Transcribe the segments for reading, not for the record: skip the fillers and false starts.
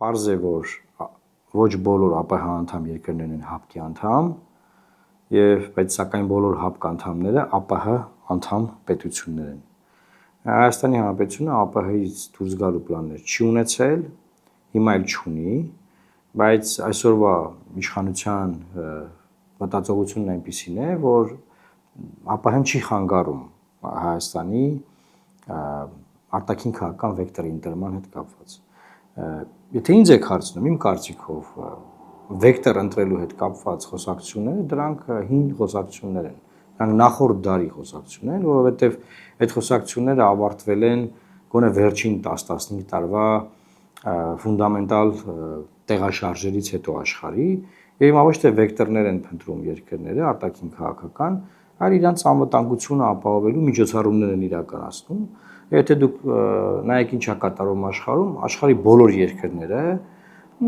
Պարզ է, որ ոչ բոլոր ԱՊՀ անդամ երկրներն են ՀԱՊԿ-ի անդամ, բայց սակայն բոլոր ՀԱՊԿ անդամները ԱՊՀ անդամ պետություններ են։ Հայաստանի Հանրապետությունը ԱՊՀ-ից դուրս գալու պլաններ չի ունեցել, հիմա էլ չունի, բայց այսօրվա իշխանության մտածողությունն այնպիսին է, որ ԱՊՀ-ն չի խանգարում Հայաստանի արտաքին քաղաքական վեկտորի ընտրման հետ կապված։ Եթե ինձ եք հարցնում, իմ կարծիքով վեկտոր ընտրելու հետ կապված խոսակցությունները դրանք հին խոսակցություններ են, դրանք նախորդ դարի խոսակցություններ են, որովհետև այդ խոսակցությունները ավարտվել են գոնե վերջին 10-15 տարվա ֆունդամենտալ տեղաշարժերից հետո աշխարհի, եւ հիմա ոչ թե վեկտորներ են փնտրում երկրները արտաքին քաղաքական, այլ իրանց անվտանգությունը ապահովելու միջոցառումներ են իրականացնում։ Եթե դուք նայեք ինչա կատարվում աշխարհում, աշխարհի բոլոր երկրները,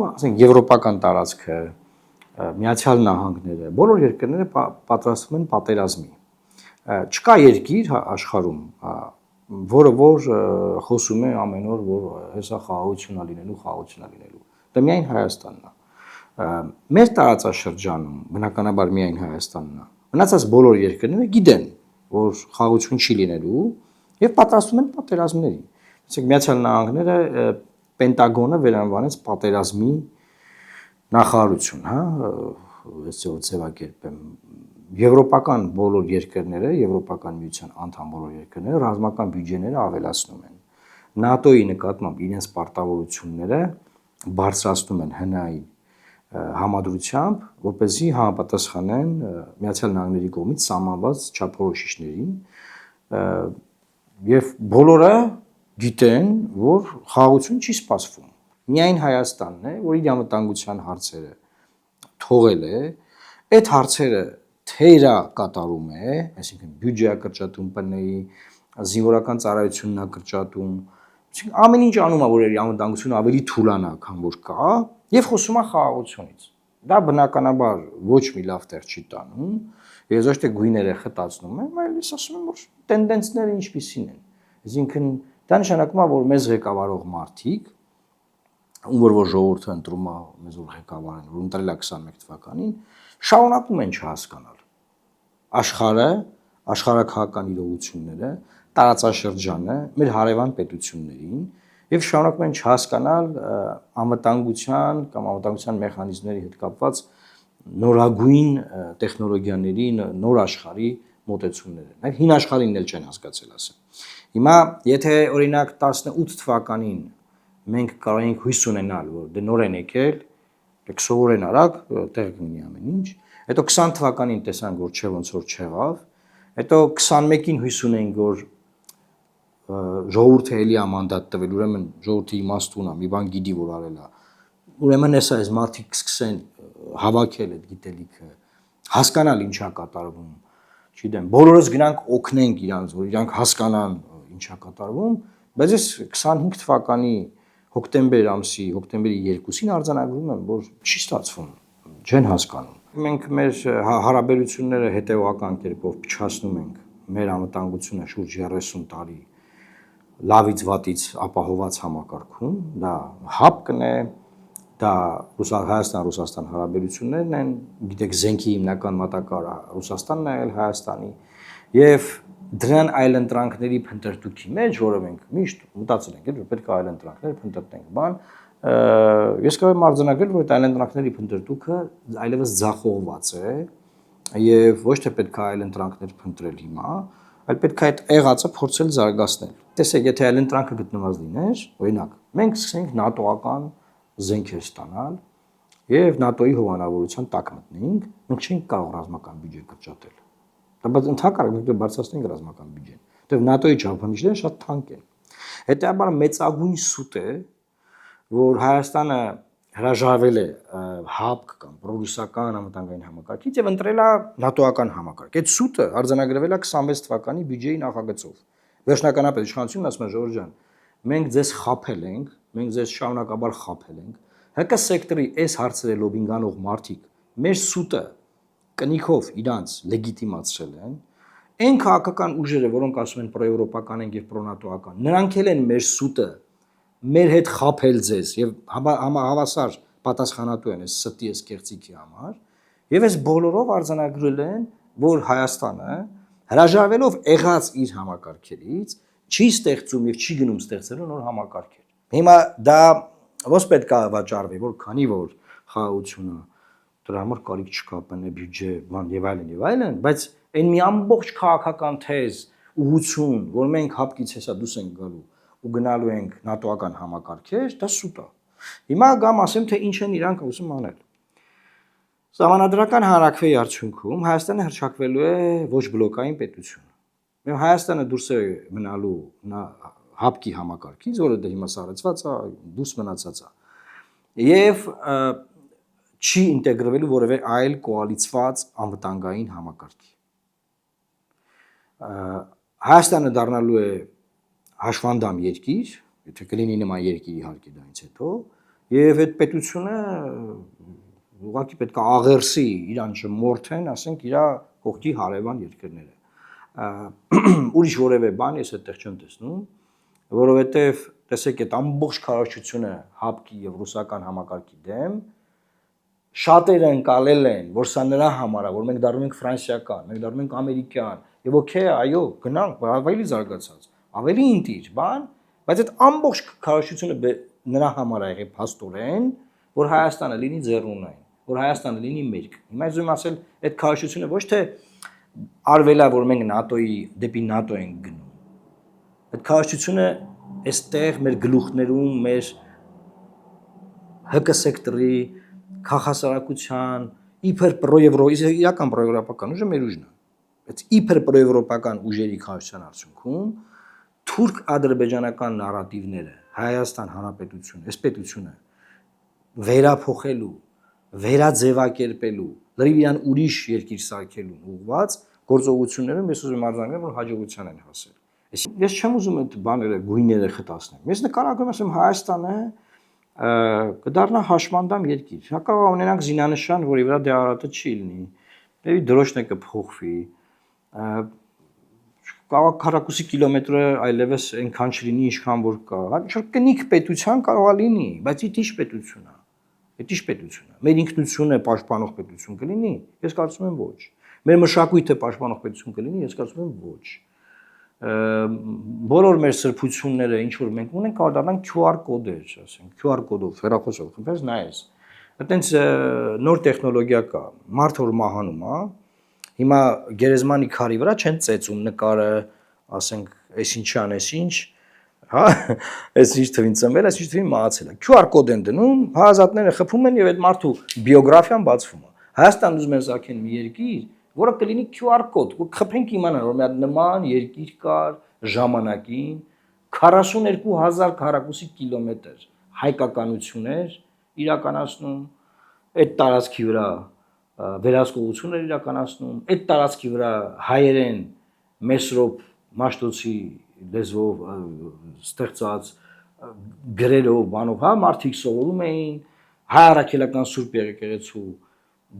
ասենք եվրոպական տարածքը, Միացյալ Նահանգները, բոլոր երկրները պատրաստվում են պատերազմի։ Չկա երկիր աշխարհում, որը որ խոսում է ամեն օր, որ հեսա խաղաղություն է լինելու, դա միայն Հայաստանն է։ Մեր տարածաշրջանում բնականաբար միայն Հայաստանն է։ Մնացած բոլոր երկրները գիտեն, որ խաղաղություն չի լինելու եւ պատրաստվում են պատերազմների։ Ասենք Միացյալ Նահանգները Պենտագոնը վերանվանեց պատերազմի նախարարություն, ձևակերպեմ։ Եվրոպական բոլոր երկրները, Եվրոպական միության անդամ բոլոր երկրները ռազմական բյուջեները ավելացնում են։ ՆԱՏՕ-ի նկատմամբ իրենց պարտավորությունները բարձրացնում են ՀՆԱ-ի համադրությամբ, որպեսզի համապատասխանեն Միացյալ Նահանգների կողմից սահմանված չափորոշիչներին, եւ բոլորը գիտեն, որ խաղաղություն չի սպասվում։ Միայն Հայաստանն է, որ իր անվտանգության հարցերը թողել է, այդ հարցերը թերա կատարում է, այսինքն բյուջեա կրճատում ՊՆ-ի, զինվորական ծառայությունն է կրճատում, ամեն ինչ անում է, որ իր անվտանգությունը ավելի թուլանա, քան որ կա, եւ խոսում է խաղաղությունից։ Դա բնականաբար ոչ մի լավ տեղ չի տանում, ես ոչ թե գույները խտացնում եմ, այլ ես ասում եմ, որ տենդենսները ինչպիսին են։ Այսինքն դա նշանակում է, որ մեզ ղեկավարող մարդիկ, ում որ ժողովուրդը ընտրում է մեզ որ ղեկավարեն, որ ընտրել է 21 թվականին, շարունակում են չհասկանալ աշխարհաքաղաքական իրողությունները, տարածաշրջանը, մեր հարևան պետություններին եւ շարունակում են չհասկանալ անվտանգության կամ անվտանգության մեխանիզմների հետ կապված նորագույն տեխնոլոգիաների, նոր աշխարհի մոտեցումները։ Այդ հին աշխարհին էլ չեն հասկացել ասեմ։ Հիմա եթե օրինակ 18 թվականին մենք կարող ենք հույս ունենալ, որ դե նոր են եկել, դեք սովորեն արագ, տեղ կունի ամեն ինչ, հետո 20 թվականին տեսանք, որ չէ ոնց որ չեղավ, հետո 21-ին հույս ունենք, որ ժողովուրդը էլի է մանդատ տվել, ուրեմն ժողովրդի իմաստուն է, մի բան գիտի, որ արել է։ Ուրեմն էսա այս մարդիկ սկսեն հավաքել այդ գիտելիքը, հասկանալ ինչա կատարվում, չգիտեմ, բոլորս գնանք օգնենք իրանց, որ իրանք հասկանան ինչա կատարվում, բայց ես 25 թվականի հոկտեմբեր ամսի, հոկտեմբերի 2-ին արձանագրում եմ, որ չի ստացվում, չեն հասկանում։ Մենք մեր հարաբերությունները հետևողական կերպով փչացնում ենք մեր անվտանգությունը շուրջ 30 տարի լավից վատից ապահոված համակարգում, դա ՀԱՊԿ-ն է, դա Հայաստան-Ռուսաստան հարաբերություններն են, գիտեք, զենքի հիմնական մատակարարը Ռուսաստանն է, Հայաստանի, եւ դրան այլընտրանքների փնտրտուքի մեջ, որը մենք միշտ մտածել ենք, որ պետք է այլընտրանքներ փնտրենք, բան, ես կարող եմ արձանագրել, որ այդ այլընտրանքների փնտրտուքը այլևս ձախողված է եւ ոչ թե պետք է այլընտրանքներ փնտրել հիմա, այլ պետք է այդ եղածը փորձել զարգացնել։ Տեսեք, եթե այլընտրանքը գտնված լիներ, օրինակ, մենք սկսենք ՆԱՏՕ-ական զենքեր ստանալ եւ ՆԱՏՕ-ի հովանավորության տակ մտնենք, մենք չենք կարող ռազմական բյուջե կրճատել։ Բայց ընդհակառակը մենք բարձրացնենք ռազմական բյուջեն, որտեղ ՆԱՏՕ-ի չափանիշները շատ թանկ են։ Հետեւաբար մեծագույն սուտ է, որ Հայաստանը հրաժարվել է ՀԱՊԿ կամ պրոռուսական անվտանգային համակարգից եւ ընտրել է ՆԱՏՕ-ական համակարգ։ Այդ սուտը արձանագրվել է 26 թվականի բյուջեի նախագծով։ Վերջնականապես իշխանությունն ասում է Ժորժ ջան, մենք ձեզ խաբել ենք, մենք ձեզ շարունակաբար խաբել ենք։ ՀԿ սեկտորի այս հարցերը լոբինգ անող մարդիկ մեր սուտը կնիքով իրանց լեգիտիմացրել են։ Այն քաղաքական ուժերը, որոնք ասում են պրոեվրոպական են եւ պրոնատոական, նրանք էլ են մեր սուտը մեր հետ խաբել ձեզ եւ հավասար պատասխանատու են այս ստի այս կեղծիքի համար եւ այս բոլորով արձանագրել են որ Հայաստանը հրաժարվելով եղած իր համակարգերից չի ստեղծում եւ չի գնում ստեղծելու նոր համակարգեր հիմա դա ո՞ս պետք է վաճառվի որ քանի որ խաղաղությունը դրա համար կարիք չկա բնե բյուջե բան եւ այլն բայց այն մի ամբողջ քաղաքական թեզ ուղղություն որ մենք հապկից հեսա դուս ենք գալու ու գնալու ենք նատոական համակարգեր դա սուտ է հիմա գամ ասեմ թե ինչ են իրանք ուզում անել Սահմանադրական հանրակրվեի արդյունքում Հայաստանը հռչակվելու է ոչ բլոկային պետություն եւ Հայաստանը դուրս է մնալու հապկի համակարգից որը դա հիմա սառեցված է դուրս մնացած է եւ չի ինտեգրվելու որևէ այլ կոալիցված անվտանգային համակարգի Հայաստանը դառնալու է հաշվանդամ երկիր, եթե կլինի նման երկիր իհարկե դրանից հետո, եւ այդ պետությունը ուղղակի պետք է աղերսի իրան չմորթեն, ասենք իր կողքի հարևան երկրները։ Ուրիշ որևէ բան ես այդտեղ չեմ տեսնում, որովհետեւ տեսեք այդ ամբողջ քարոզչությունը հապկի եւ ռուսական համակարգի դեմ շատերը ընկալել են, որ սա նրա համար է, որ մենք դառնում ենք ֆրանսիական, մենք դառնում ենք ամերիկյան, եւ օքեյ, այո, գնանք, ավելի զարգացած, ավելի ինտիջ, բան, բայց այդ ամբողջ քարոզչությունը նրա համար է եղել փաստորեն, որ Հայաստանը լինի ձեռնունայն, որ Հայաստանը լինի մերկ։ Հիմա ես ուզում ասել, այդ քարոզչությունը ոչ թե արվելա, որ մենք ՆԱՏՕ-ի դեպի ՆԱՏՕ ենք գնում։ Այդ քարոզչությունը այստեղ մեր գլուխներում, մեր ՀԿ սեկտորի քաղաքասարակության իբր պրոեվրո իրական պրոեվրոպական ուժը մեր ուժն է բայց իբր պրոեվրոպական ուժերի քարոզչության արդյունքում թուրք-ադրբեջանական նարատիվները Հայաստան Հանրապետությունը այս պետությունը վերափոխելու վերաձևակերպելու լրիվ իրան ուրիշ երկիր սարքելու ուղղված գործողություններում ես ուզում արձանագրեմ որ հաջողության են հասել ես չեմ ուզում այդ բաները գույները խտացնեմ ես նկարագրում եմ Հայաստանը կդառնա հաշմանդամ երկիր։ Հա կարող ունենանք զինանշան, որի վրա դեղարատը չի լինի։ Դեպի դրոշն է կփոխվի։ Կարող քառակուսի կիլոմետրը այլևս այնքան չլինի, ինչքան որ կա։ Հա կնիկ պետության կարող է լինի, բայց ի՞նչ պետություն է։ Այդ ի՞նչ պետություն է։ Մեր ինքնությունը պաշտպանող պետություն կլինի։ Ես կարծում եմ ոչ։ Մեր մշակույթը պաշտպանող պետություն կլինի, ես կարծում եմ ոչ։ Բոլոր մեր սրբությունները ինչ որ մենք ունենք կարող դառնան QR կոդեր, ասենք, QR կոդով հեռախոսով խմբես նայես։ Այտենց նոր տեխնոլոգիա կա, մարդ որ մահանում է, հիմա գերեզմանի քարի վրա չեն ծեծում նկարը, ասենք, այսինչան, այսինչ, հա, այսինչ թվին ծնվել, այսինչ թվին մահացել է։ QR կոդ են դնում, հարազատները խփում են եւ այդ մարդու բիոգրաֆիան բացվում է։ Հայաստան ուզում են սարքեն մի երկիր, որը կլինի QR կոդ, որ խփենք իմանան, որ մի հատ նման երկիր կար ժամանակին 42000 քառակուսի կիլոմետր հայկականություններ իրականացնում, այդ տարածքի վրա վերահսկողություններ իրականացնում, այդ տարածքի վրա հայերեն Մեսրոպ Մաշտոցի լեզվով ստեղծած գրելով բանով, հա, մարդիկ սովորում էին հայ առաքելական Սուրբ Եկեղեցու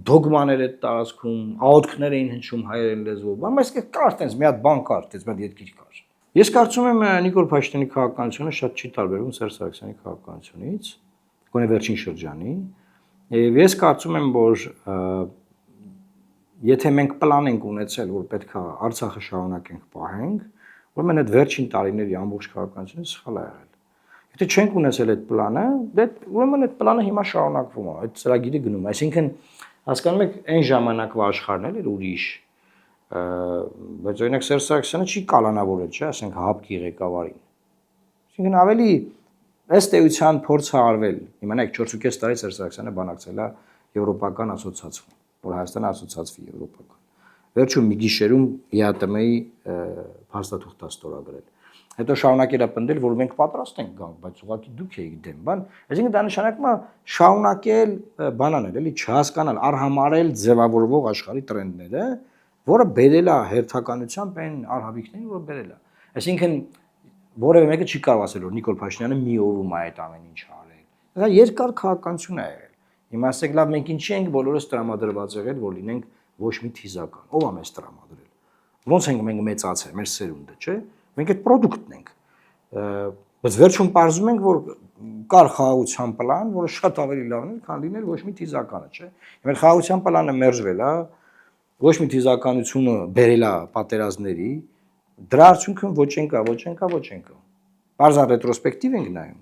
դոգմաներ այդ տարածքում, աղոթքներ էին հնչում հայերեն լեզվով, բայց կար տենց մի հատ բան կար, տենց մի հատ երկիր կար։ Ես կարծում եմ Նիկոլ Փաշինյանի քաղաքականությունը շատ չի տարբերվում Սերժ Սարգսյանի քաղաքականությունից, գոնե վերջին շրջանի, եւ ես կարծում եմ, որ եթե մենք պլան ենք ունեցել, որ պետք է Արցախը շարունակենք պահենք, ուրեմն այդ վերջին տարիների ամբողջ քաղաքականությունը սխալ է եղել։ Եթե չենք ունեցել այդ պլանը, դե ուրեմն այդ պլանը հիմա շարունակվում է, այդ ծրագիրը գնում է, այսինքն հասկանում եք այն ժամանակվա աշխարհն էր ուրիշ, բայց օրինակ Սերժ Սարգսյանը չի կալանավորել, չէ, ասենք հապկի ղեկավարին։ Այսինքն ավելի ըստ էության փորձ է արվել։ Իմանաք 4.5 տարի Սերժ Սարգսյանը բանակցել է եվրոպական ասոցիացիայում, որ Հայաստանը ասոցիացվի եվրոպական։ Վերջում մի գիշերում ԵԱՏՄ-ի փաստաթուղթ ստորագրել։ Հետո շարունակել է պնդել, որ մենք պատրաստ ենք գանք, բայց ուղղակի դուք եք դեմ, բան։ Այսինքն դա նշանակում է շարունակել բանանել, էլի չհասկանալ, արհամարել ձևավորվող աշխարհի տրենդները, որը բերել է հերթականությամբ այն արհավիկներին, որը բերել է։ Այսինքն որևէ մեկը չի կարող ասել, որ Նիկոլ Փաշինյանը մի օրում է այդ ամեն ինչը արել։ Դա երկար քաղաքականություն է եղել։ Հիմա ասեք, լավ, մենք ինչի ենք բոլորս տրամադրված եղել, որ լինենք ոչ մի թիզական։ Ո՞վ է մեզ տրամադրել։ Ոնց ենք մենք մեծացել, մեր սերունդը, չէ՞։ Մենք այդ պրոդուկտն ենք։ Բայց վերջում պարզում ենք, որ կար խաղաղության պլան, որը շատ ավելի լավն է, քան լինել ոչ մի թիզականը, չէ։ Մեր խաղաղության պլանը մերժվել է, ոչ մի թիզականությունը բերել է պատերազմների, դրա արդյունքում ոչ ենք։ Բարձր ռետրոսպեկտիվ ենք նայում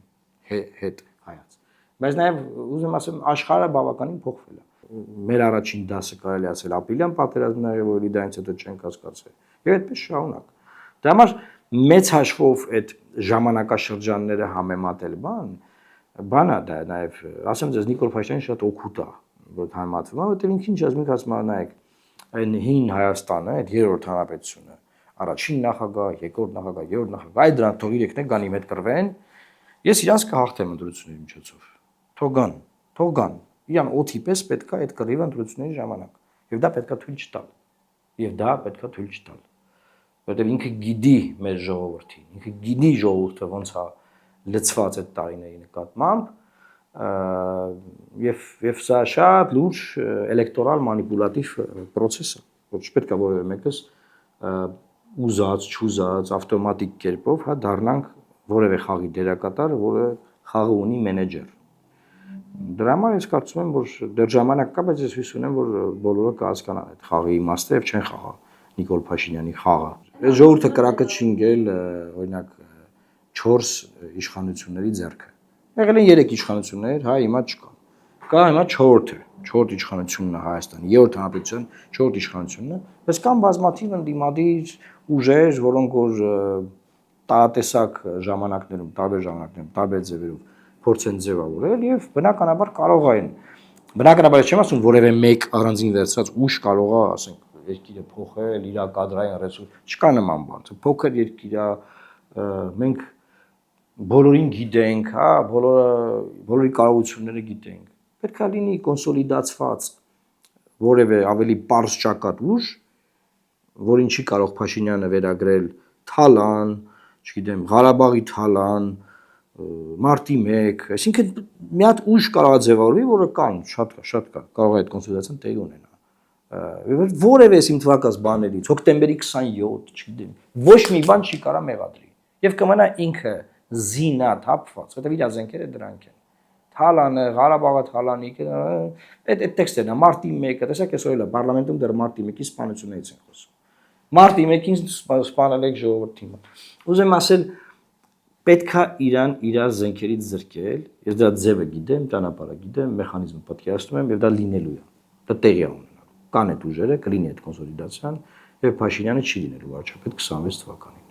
հետ հայաց։ Բայց նաև ուզում ասեմ, աշխարհը բավականին փոխվել է։ Մեր առաջին դասը կարելի ասել ապրիլյան պատերազմն է, որի դրանից հետո չենք հասկացել։ Եվ այդպես շարունակ։ Դրա համար մեծ հաշվով այդ ժամանակաշրջանները համեմատել բանա դա նաև ասեմ ձեզ Նիկոլ Փաշինյանը շատ օգուտ է որ համեմատվում է, որտեղ ինքն ինչ ասում ասում նայեք այն հին Հայաստանը, այդ երրորդ հանրապետությունը, առաջին նախագահ, երկրորդ նախագահ, երրորդ նախագահ, այդ դրանք թող իրենքն գան իմ հետ կռվեն, ես իրանց կհաղթեմ ընտրությունների միջոցով։ Թող գան։ Իրան օթի պես պետք է այդ կռիվը ընտրությունների ժամանակ։ Եվ դա պետք է թույլ չտալ։ Որտեղ ինքը գիտի մեր ժողովրդին, ինքը գիտի ժողովուրդը ոնց է լցված այդ տարիների նկատմամբ եւ սա շատ լուրջ էլեկտորալ մանիպուլատիվ process է, որ չպետք է որևէ մեկս ուզած, չուզած, ավտոմատիկ կերպով հա դառնանք որևէ խաղի դերակատար, որը խաղը ունի մենեջեր։ Դրա համար ես կարծում եմ, որ դեռ ժամանակ կա, բայց ես հույս ունեմ, որ բոլորը կհասկանան այդ խաղի իմաստը եւ չեն խաղա Նիկոլ Փաշինյանի խաղը։ Այս ժողովուրդը կրակը չինգել, օրինակ 4 իշխանությունների ձեռքը։ Եղել են 3 իշխանություններ, հա հիմա չկա։ Կա հիմա 4-ը, 4 իշխանությունն է Հայաստանի, 3-րդ հանրապետության 4 իշխանությունն է, բայց կան բազմաթիվ ընդդիմադիր ուժեր, որոնք որ տարատեսակ ժամանակներում, տարբեր ձևերով փորձեն ձևավորել եւ բնականաբար կարող են։ Բնականաբար չեմ ասում որևէ մեկ առանձին վերցրած ուժ կարող է, ասենք, երկիրը փոխել, իր կադրային ռեսուրս, չկա նման բան։ Փոքր երկիր է, մենք բոլորին գիտենք, հա, բոլորի կարողությունները գիտենք։ Պետք է լինի կոնսոլիդացված որևէ ավելի պարզ ճակատ ուժ, որին չի կարող Փաշինյանը վերագրել Թալան, չգիտեմ, Ղարաբաղի Թալան, Մարտի 1, այսինքն մի հատ ուժ կարող է ձևավորվի, որը կան, շատ կա, կարող է այդ կոնսոլիդացիան տեղի ունենա։ Որևէ իմ թվակած բաներից, հոկտեմբերի 27, չգիտեմ, ոչ մի բան չի կարա մեղադրի։ Եվ կմնա ինքը զինա թափված, որտեղ իր զենքերը դրանք են։ Թալանը, Ղարաբաղը Թալանի, այդ տեքստերն է, Մարտի 1-ը, տեսեք այսօր էլ պարլամենտում դեռ Մարտի 1-ի սպանություններից են խոսում։ Մարտի 1-ին սպանել եք ժողովրդին։ Ուզում ասել պետք է իրան իր զենքերից զրկել, ես դա ձևը գիտեմ, ճանապարհը գիտեմ, մեխանիզմը պատկերացնում եմ եւ դա լինելու է։ Դա տեղի է ունենալու։ Կան այդ ուժերը, կլինի այդ կոնսոլիդացիան եւ Փաշինյանը չի լինելու վարչապետ 26 թվականին։